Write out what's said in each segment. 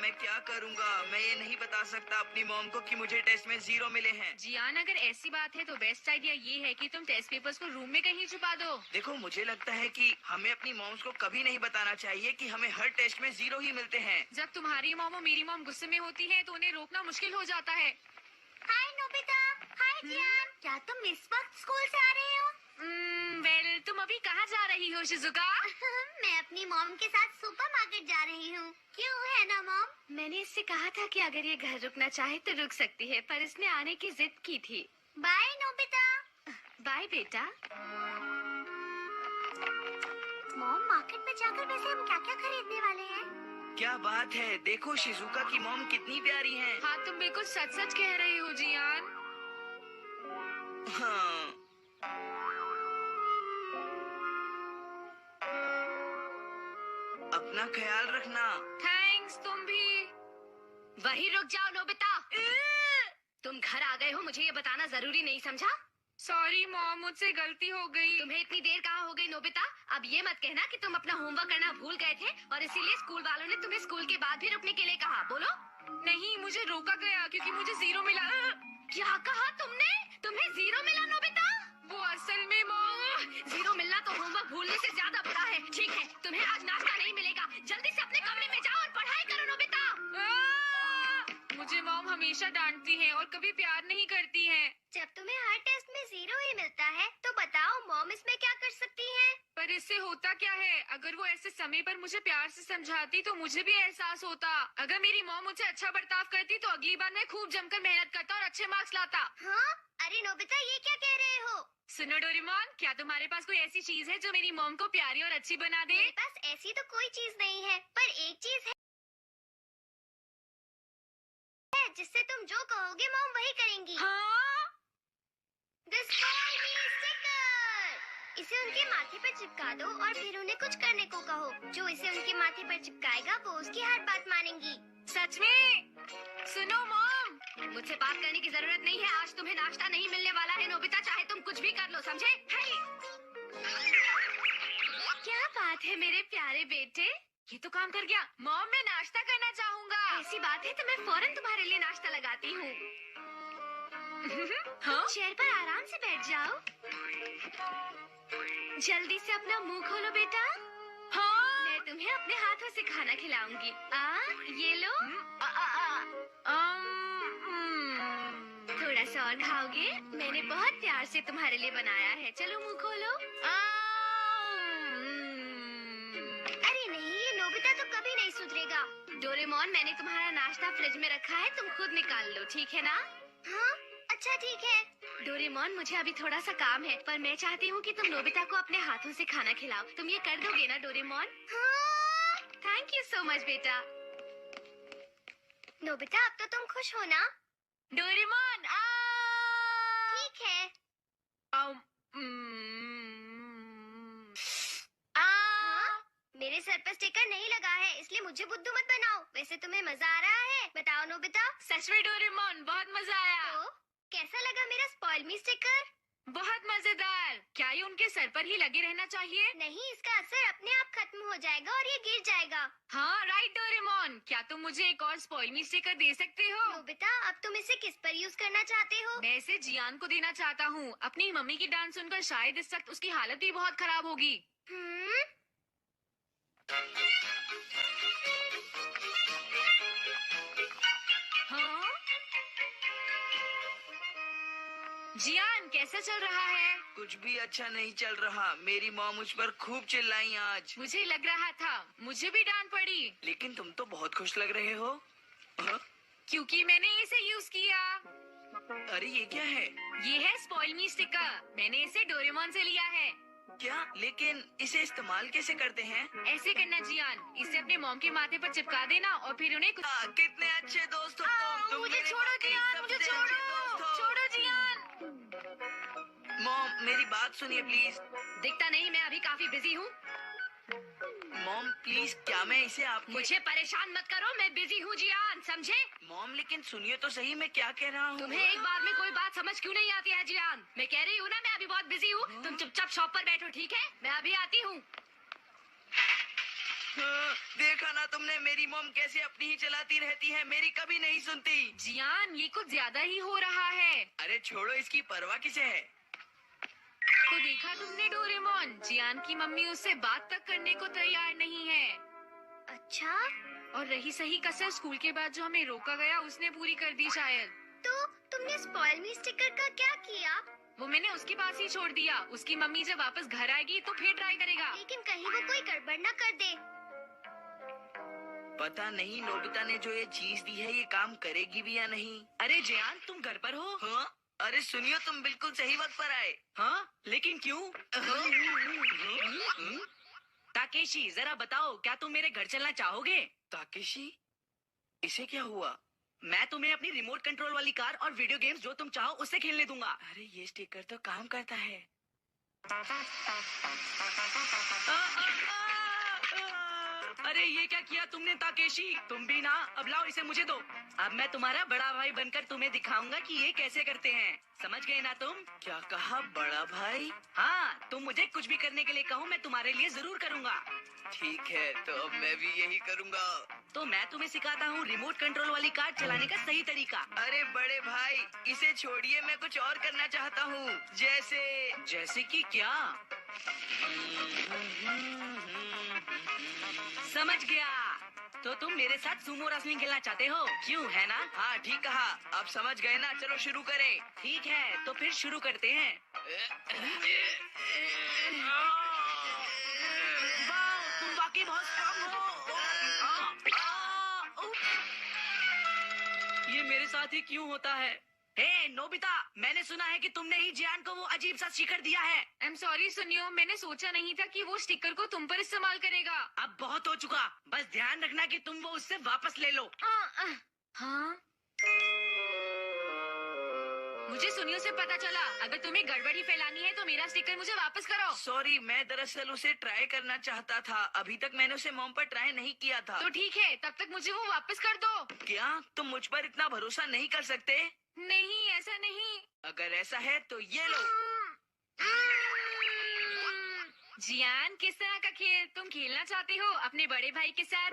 मैं क्या करूँगा? मैं ये नहीं बता सकता अपनी मॉम को कि मुझे टेस्ट में 0 मिले हैं। जियान, अगर ऐसी बात है तो बेस्ट आइडिया ये है कि तुम टेस्ट पेपर्स को रूम में कहीं छुपा दो। देखो, मुझे लगता है कि हमें अपनी मॉम्स को कभी नहीं बताना चाहिए कि हमें हर टेस्ट में 0 ही मिलते हैं। जब तुम्हारी मॉम और मेरी मॉम गुस्से में होती है तो उन्हें रोकना मुश्किल हो जाता है। हाय नोबिता, हाय जियान, क्या तुम इस वक्त स्कूल से आ रहे हो? वेल, तुम अभी कहाँ जा रही हो शिजुका? मैं अपनी मॉम के साथ सुपरमार्केट जा रही हूँ। क्यों, है ना मॉम? मैंने इससे कहा था कि अगर ये घर रुकना चाहे तो रुक सकती है, पर इसने आने की जिद की थी। Bye Nobita. बाय बेटा। मॉम, मार्केट में जाकर वैसे हम क्या क्या खरीदने वाले हैं? क्या बात है, देखो शिजुका की मॉम कितनी प्यारी हैं। हाँ, तुम बिल्कुल सच सच कह रही हो जियान। हाँ। अपना ख्याल रखना। थैंक्स, तुम भी। वहीं रुक जाओ नोबिता। तुम घर आ गए हो, मुझे ये बताना जरूरी नहीं समझा? सॉरी मॉम, मुझसे गलती हो गई। तुम्हें इतनी देर कहाँ हो गई नोबिता? अब ये मत कहना कि तुम अपना होमवर्क करना भूल गए थे और इसीलिए स्कूल वालों ने तुम्हें स्कूल के बाद भी रुकने के लिए कहा। बोलो। नहीं, मुझे रोका गया क्योंकि मुझे 0 मिला। क्या कहा तुमने? तुम्हें 0 मिला नोबिता? वो असल में मॉम, 0 मिलना तो होमवर्क भूलने से ज्यादा बड़ा है। ठीक है, तुम्हें आज नाश्ता नहीं मिलेगा। जल्दी से अपने कमरे में जाओ और पढ़ाई करो नोबिता। मुझे मॉम हमेशा डांटती है और कभी प्यार नहीं करती है। जब तुम्हें हर टेस्ट में 0 ही मिलता है तो बताओ मॉम इसमें क्या कर सकती है? पर इससे होता क्या है? अगर वो ऐसे समय पर मुझे प्यार से समझाती तो मुझे भी एहसास होता। अगर मेरी मॉम मुझे अच्छा बर्ताव करती तो अगली बार मैं खूब जमकर मेहनत करता और अच्छे मार्क्स लाता। हाँ? अरे नोबिता, ये क्या कह रहे हो? सुनो डोरेमोन, क्या तुम्हारे पास कोई ऐसी चीज है जो मेरी मॉम को प्यारी और अच्छी बना दे? मेरे पास ऐसी तो कोई चीज नहीं है, पर एक चीज है जिससे तुम जो कहोगे मॉम वही करेंगी। हाँ? The Spoil Me Sticker! इसे उनके माथे पर चिपका दो और फिर उन्हें कुछ करने को कहो। जो इसे उनके माथे पर चिपकाएगा वो उसकी हर बात मानेंगी। सच में? सुनो मॉम, मुझसे बात करने की जरूरत नहीं है। आज तुम्हें नाश्ता नहीं मिलने वाला है नोबिता, चाहे तुम कुछ भी कर लो, समझे? क्या बात है मेरे प्यारे बेटे, ये तो काम कर गया। मॉम, मैं नाश्ता करना चाहूँगा। ऐसी बात है तो मैं फौरन तुम्हारे लिए नाश्ता लगाती हूँ। हाँ? चेयर पर आराम से बैठ जाओ। जल्दी से अपना मुंह खोलो बेटा। हाँ? मैं तुम्हें अपने हाथों से खाना खिलाऊंगी। ये लो। थोड़ा सा और खाओगे? मैंने बहुत प्यार से तुम्हारे लिए बनाया है। चलो मुंह खोलो। अरे नहीं, ये नोबिता तो कभी नहीं सुधरेगा। डोरेमोन, मैंने तुम्हारा नाश्ता फ्रिज में रखा है, तुम खुद निकाल लो, ठीक है ना? हाँ? अच्छा ठीक है। डोरेमोन, मुझे अभी थोड़ा सा काम है, पर मैं चाहती हूँ कि तुम नोबिता को अपने हाथों से खाना खिलाओ। तुम ये कर दोगे ना डोरेमोन? हाँ? थैंक यू सो मच बेटा। नोबिता, अब तो तुम खुश हो ना? डोरेमोन, ठीक है। मेरे सर पर स्टिकर नहीं लगा है, इसलिए मुझे बुद्धू मत बनाओ। वैसे तुम्हें मजा आ रहा है? बताओ नोबिता। सच में डोरेमोन, बहुत मजा आया। तो कैसा लगा मेरा स्पॉइल मी स्टिकर? बहुत मजेदार। क्या ये उनके सर पर ही लगे रहना चाहिए? नहीं, इसका असर अपने आप खत्म हो जाएगा और ये गिर जाएगा। हाँ राइट डोरेमोन, क्या तुम मुझे एक और स्पॉइल मी स्टिकर दे सकते हो? नोबिता, अब तुम इसे किस पर यूज करना चाहते हो? मैं इसे जियान को देना चाहता हूँ। अपनी मम्मी की डांस सुनकर शायद इस वक्त उसकी हालत भी बहुत खराब होगी। हाँ? जियान, कैसा चल रहा है? कुछ भी अच्छा नहीं चल रहा। मेरी मॉम मुझ पर खूब चिल्लाई आज। मुझे लग रहा था, मुझे भी डांट पड़ी। लेकिन तुम तो बहुत खुश लग रहे हो। हाँ? क्योंकि मैंने इसे यूज किया। अरे ये क्या है? ये है स्पॉइल मी स्टिकर। मैंने इसे डोरेमोन से लिया है। क्या? लेकिन इसे इस्तेमाल कैसे करते हैं? ऐसे करना जियान, इसे अपने मॉम के माथे पर चिपका देना और फिर उन्हें कितने अच्छे दोस्त हो तुम। मुझे मेरे छोड़ो बाकी जियान, मुझे सबसे अच्छे दोस्त छोड़ो, हो। छोड़ो जियान। मॉम, मेरी बात सुनिए प्लीज। दिखता नहीं मैं अभी काफी बिजी हूँ। मॉम प्लीज, क्या मैं इसे आपके... मुझे परेशान मत करो, मैं बिजी हूँ जियान, समझे? मॉम लेकिन सुनिए तो सही, मैं क्या कह रहा हूँ। तुम्हें एक बार में कोई बात समझ क्यों नहीं आती है जियान? मैं कह रही हूँ ना, मैं अभी बहुत बिजी हूँ। तुम चुपचाप शॉप पर बैठो, ठीक है? मैं अभी आती हूँ। हाँ। देखा ना तुमने, मेरी मॉम कैसे अपनी ही चलाती रहती है, मेरी कभी नहीं सुनती। जियान, ये कुछ ज्यादा ही हो रहा है। अरे छोड़ो, इसकी परवाह किसे है। तो देखा तुमने डोरेमोन, जियान की मम्मी उससे बात तक करने को तैयार नहीं है। अच्छा, और रही सही कसर स्कूल के बाद जो हमें रोका गया, उसने पूरी कर दी शायद। तो तुमने स्पॉइल मी स्टिकर का क्या किया? वो मैंने उसके पास ही छोड़ दिया। उसकी मम्मी जब वापस घर आएगी तो फिर ट्राई करेगा। लेकिन कहीं वो कोई गड़बड़ न कर दे। पता नहीं नोबिता ने जो ये चीज दी है, ये काम करेगी भी या नहीं। अरे जियान, तुम घर पर हो? हाँ? अरे सुनियो, तुम बिल्कुल सही वक्त पर आए। हाँ, लेकिन क्यों? ताकेशी, जरा बताओ, क्या तुम मेरे घर चलना चाहोगे? ताकेशी, इसे क्या हुआ? मैं तुम्हें अपनी रिमोट कंट्रोल वाली कार और वीडियो गेम्स जो तुम चाहो उससे खेलने दूंगा। अरे ये स्टिकर तो काम करता है। अरे ये क्या किया तुमने ताकेशी? तुम भी ना, अब लाओ इसे मुझे दो। अब मैं तुम्हारा बड़ा भाई बनकर तुम्हें दिखाऊंगा कि ये कैसे करते हैं। समझ गए ना तुम? क्या कहा, बड़ा भाई? हाँ, तुम मुझे कुछ भी करने के लिए कहो, मैं तुम्हारे लिए जरूर करूँगा। ठीक है, तो अब मैं भी यही करूँगा। तो मैं तुम्हें सिखाता हूँ रिमोट कंट्रोल वाली कार चलाने का सही तरीका। अरे बड़े भाई, इसे छोड़िए, मैं कुछ और करना चाहता हूँ। जैसे कि क्या? समझ गया। तो तुम मेरे साथ सुमो रेसलिंग खेलना चाहते हो, क्यों, है ना? हाँ ठीक कहा, अब समझ गए ना, चलो शुरू करें। ठीक है, तो फिर शुरू करते हैं। वाह, तुम वाकई बहुत स्ट्रांग हो। ये मेरे साथ ही क्यों होता है? हे नोबिता, मैंने सुना है कि तुमने ही जियान को वो अजीब सा स्टिकर दिया है। आई एम सॉरी सुनियो, मैंने सोचा नहीं था कि वो स्टिकर को तुम पर इस्तेमाल करेगा। अब बहुत हो चुका, बस ध्यान रखना कि तुम वो उससे वापस ले लो। हाँ, मुझे सुनियो से पता चला, अगर तुम्हें गड़बड़ी फैलानी है तो मेरा स्टिकर मुझे वापस करो। सॉरी, मैं दरअसल उसे ट्राई करना चाहता था। अभी तक मैंने उसे मॉम पर ट्राई नहीं किया था। तो ठीक है, तब तक मुझे वो वापस कर दो। क्या तुम मुझ पर इतना भरोसा नहीं कर सकते? नहीं, ऐसा नहीं। अगर ऐसा है तो ये लो। जियान, किस तरह का खेल तुम खेलना चाहते हो अपने बड़े भाई के साथ?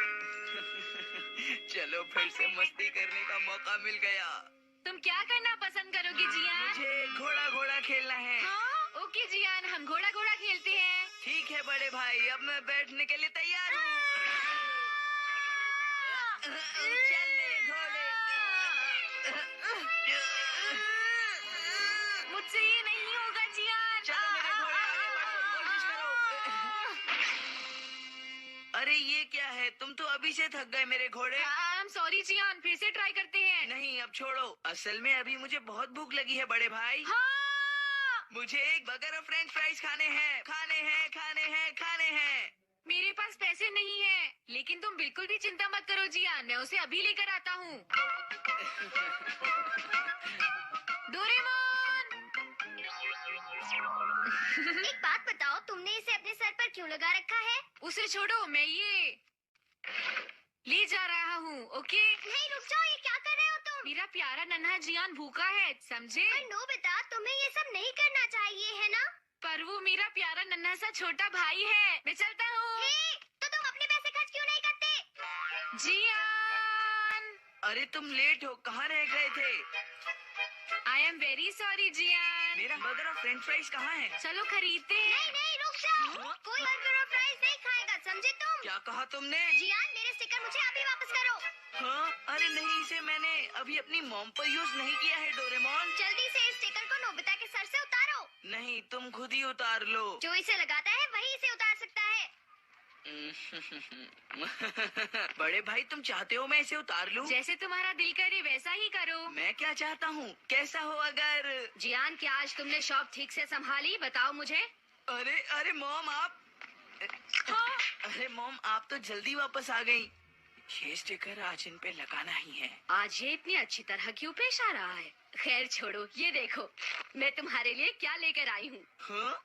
चलो फिर से मस्ती करने का मौका मिल गया। तुम क्या करना पसंद करोगे जियान? मुझे घोड़ा घोड़ा खेलना है। हाँ? ओके जियान, हम घोड़ा घोड़ा खेलते हैं। ठीक है बड़े भाई, अब मैं बैठने के लिए तैयार हूँ। चल मेरे घोड़े। मुझसे ये नहीं होगा जियान। चलो मेरे घोड़े, आगे बढ़ो, कोशिश करो। अरे ये क्या है, तुम तो अभी से थक गए मेरे घोड़े। आई एम सॉरी जियान, फिर से ट्राई करते हैं। नहीं अब छोड़ो, असल में अभी मुझे बहुत भूख लगी है बड़े भाई। हाँ, मुझे एक बर्गर और फ्रेंच फ्राइज खाने हैं, खाने हैं, खाने हैं, खाने हैं। मेरे पास पैसे नहीं है, लेकिन तुम बिल्कुल भी चिंता मत करो जियान, मैं उसे अभी लेकर आता हूँ। डोरेमोन! एक बात बताओ, तुमने इसे अपने सर पर क्यों लगा रखा है? उसे छोड़ो, मैं ये ले जा रहा हूँ। ओके? नहीं रुक जाओ, ये क्या कर रहे हो तुम? मेरा प्यारा नन्हा जियान भूखा है, समझे? पर नोबिता, तुम्हें ये सब नहीं करना चाहिए, है ना? पर वो मेरा प्यारा नन्हा सा छोटा भाई है। मैं चलता हूँ। हे, तो तुम अपने पैसे खर्च क्यों नहीं करते? जियान! अरे तुम लेट हो, कहाँ रह गए थे? I am very sorry Gian. मेरा बर्गर और फ्रेंच फ्राइज कहाँ है? चलो खरीदते हैं। नहीं नहीं रुक जाओ, कोई बर्गर और फ्राइज नहीं खाएगा, समझे तुम? क्या कहा तुमने? जियान, मेरे स्टिकर मुझे अभी वापस करो। हाँ? अरे नहीं, इसे मैंने अभी अपनी मॉम पर यूज नहीं किया है डोरेमोन। जल्दी से इस स्टिकर को नोबिता के सर से उतारो। नहीं, तुम खुद ही उतार लो। जो इसे लगाता है वही इसे उतार सकता है। बड़े भाई, तुम चाहते हो मैं इसे उतार लूं? जैसे तुम्हारा दिल करे वैसा ही करो। मैं क्या चाहता हूँ, कैसा हो अगर। जियान, क्या आज तुमने शॉप ठीक से संभाली? बताओ मुझे। अरे अरे मॉम, आप। हाँ? अरे मॉम, आप तो जल्दी वापस आ गई। ये स्टिकर आज इन पे लगाना ही है। आज ये इतनी अच्छी तरह क्यों पेश आ रहा है? खैर छोड़ो, ये देखो मैं तुम्हारे लिए क्या लेकर आई हूँ। हाँ?